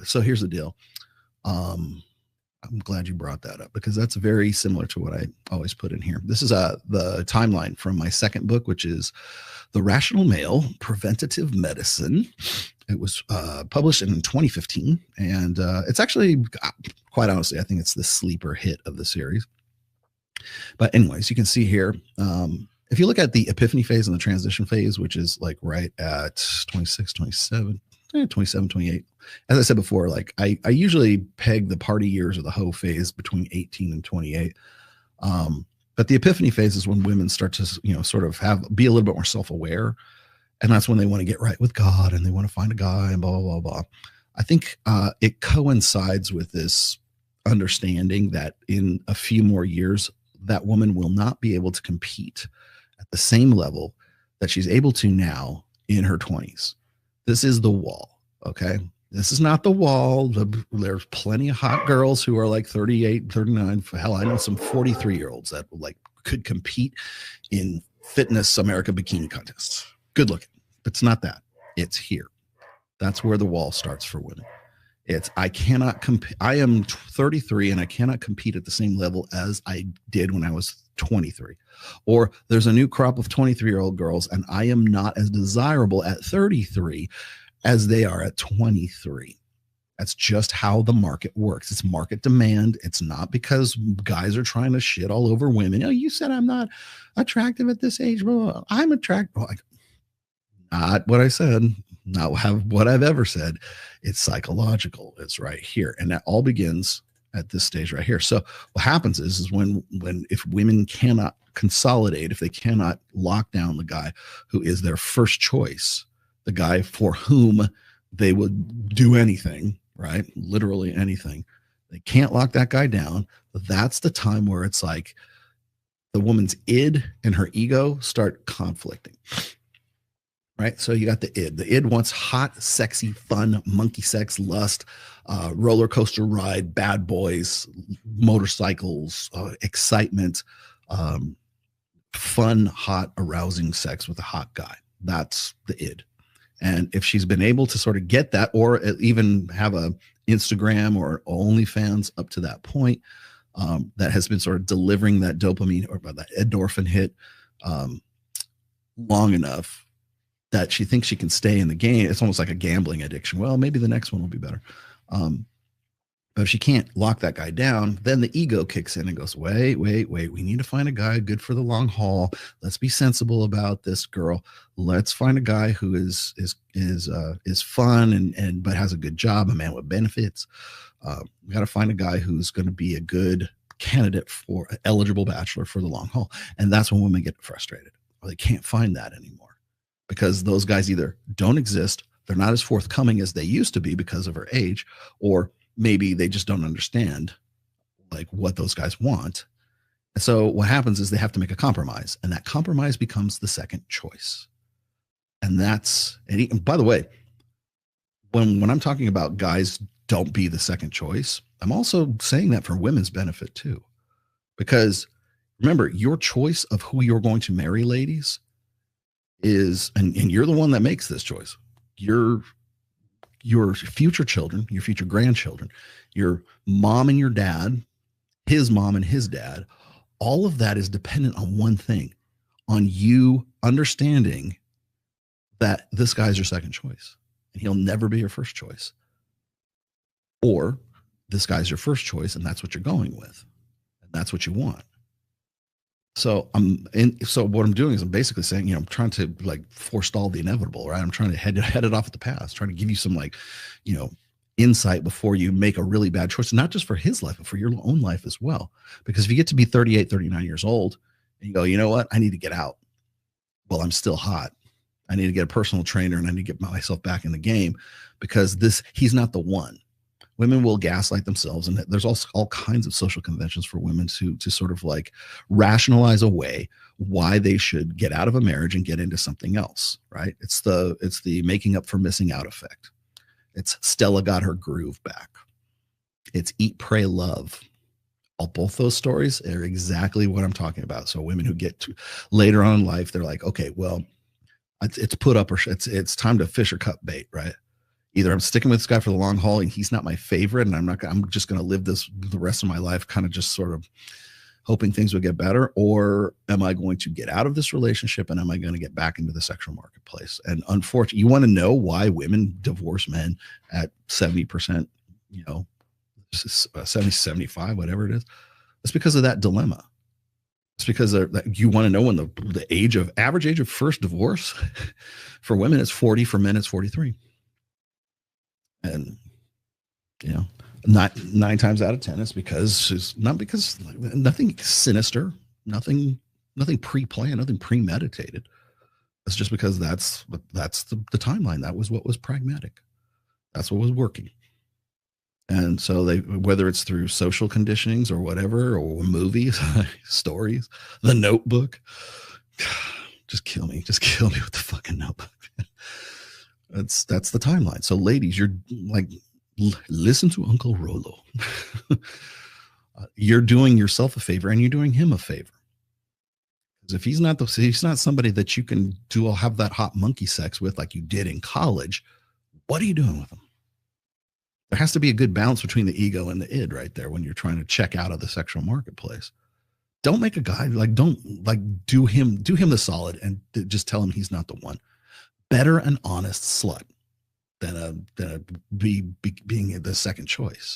So here's the deal. I'm glad you brought that up because that's very similar to what I always put in here. This is the timeline from my second book, which is The Rational Male, Preventative Medicine. It was published in 2015, and it's actually, quite honestly, I think it's the sleeper hit of the series. But anyways, you can see here, if you look at the epiphany phase and the transition phase, which is like right at 26, 27, 27, 28. As I said before, like I usually peg the party years or the hoe phase between 18 and 28. But the epiphany phase is when women start to, you know, sort of be a little bit more self-aware. And that's when they want to get right with God and they want to find a guy and blah, blah, blah, blah. I think it coincides with this understanding that in a few more years, that woman will not be able to compete at the same level that she's able to now in her 20s. This is the wall, okay? This is not the wall. There's plenty of hot girls who are like 38, 39. Hell, I know some 43-year-olds that like could compete in Fitness America bikini contests. Good looking. It's not that. It's here. That's where the wall starts for women. I cannot compete. I am 33 and I cannot compete at the same level as I did when I was 23. Or there's a new crop of 23-year-old girls and I am not as desirable at 33 as they are at 23. That's just how the market works. It's market demand. It's not because guys are trying to shit all over women. Oh, you said I'm not attractive at this age. Well, I'm attractive. Like, not what I said. Not what I've ever said. It's psychological. It's right here. And that all begins at this stage right here. So what happens is when if women cannot consolidate, if they cannot lock down the guy who is their first choice, the guy for whom they would do anything, right? Literally anything. They can't lock that guy down. That's the time where it's like the woman's id and her ego start conflicting. Right. So you got the id. The id wants hot, sexy, fun, monkey sex, lust, roller coaster ride, bad boys, motorcycles, excitement, fun, hot, arousing sex with a hot guy. That's the id. And if she's been able to sort of get that, or even have a Instagram or OnlyFans up to that point, that has been sort of delivering that dopamine or that endorphin hit long enough that she thinks she can stay in the game. It's almost like a gambling addiction. Well, maybe the next one will be better. But if she can't lock that guy down, then the ego kicks in and goes, wait. We need to find a guy good for the long haul. Let's be sensible about this girl. Let's find a guy who is fun and but has a good job, a man with benefits. We got to find a guy who's going to be a good candidate for an eligible bachelor for the long haul. And that's when women get frustrated, or they can't find that anymore. Because those guys either don't exist, they're not as forthcoming as they used to be because of her age, or maybe they just don't understand like what those guys want. And so what happens is they have to make a compromise, and that compromise becomes the second choice. And by the way, when I'm talking about guys don't be the second choice, I'm also saying that for women's benefit too. Because remember, your choice of who you're going to marry, ladies, is, and you're the one that makes this choice. Your future children, your future grandchildren, your mom and your dad, his mom and his dad, all of that is dependent on one thing, on you understanding that this guy's your second choice and he'll never be your first choice. Or this guy's your first choice and that's what you're going with. And that's what you want. So so what I'm doing is I'm basically saying, I'm trying to like forestall the inevitable, right? I'm trying to head it off at the pass, trying to give you some like, insight before you make a really bad choice, not just for his life, but for your own life as well. Because if you get to be 38, 39 years old and you go, you know what, I need to get out. Well, I'm still hot. I need to get a personal trainer and I need to get myself back in the game because he's not the one. Women will gaslight themselves, and there's also all kinds of social conventions for women to sort of like rationalize away why they should get out of a marriage and get into something else, right? It's the making up for missing out effect. It's Stella got her groove back. It's eat, pray, love. Both those stories are exactly what I'm talking about. So women who get to later on in life, they're like, okay, well, it's put up or it's time to fish or cut bait, right? Either I'm sticking with this guy for the long haul and he's not my favorite, and I'm just going to live this the rest of my life kind of just sort of hoping things will get better, or am I going to get out of this relationship and am I going to get back into the sexual marketplace? And unfortunately, you want to know why women divorce men at 70%, 70, 75, whatever it is. It's because of that dilemma. It's because you want to know when the average age of first divorce for women is 40, for men it's 43. And, not 9 times out of 10 is not because nothing sinister, nothing pre-planned, nothing premeditated. It's just because that's the timeline. That was what was pragmatic. That's what was working. And so whether it's through social conditionings or whatever, or movies, stories, The Notebook, just kill me with the fucking Notebook. That's the timeline. So ladies, you're like, listen to Uncle Rollo. You're doing yourself a favor and you're doing him a favor. Because if he's not somebody that you can have that hot monkey sex with like you did in college, what are you doing with him? There has to be a good balance between the ego and the id right there when you're trying to check out of the sexual marketplace. Don't make a guy do him the solid and just tell him he's not the one. Better an honest slut than being the second choice.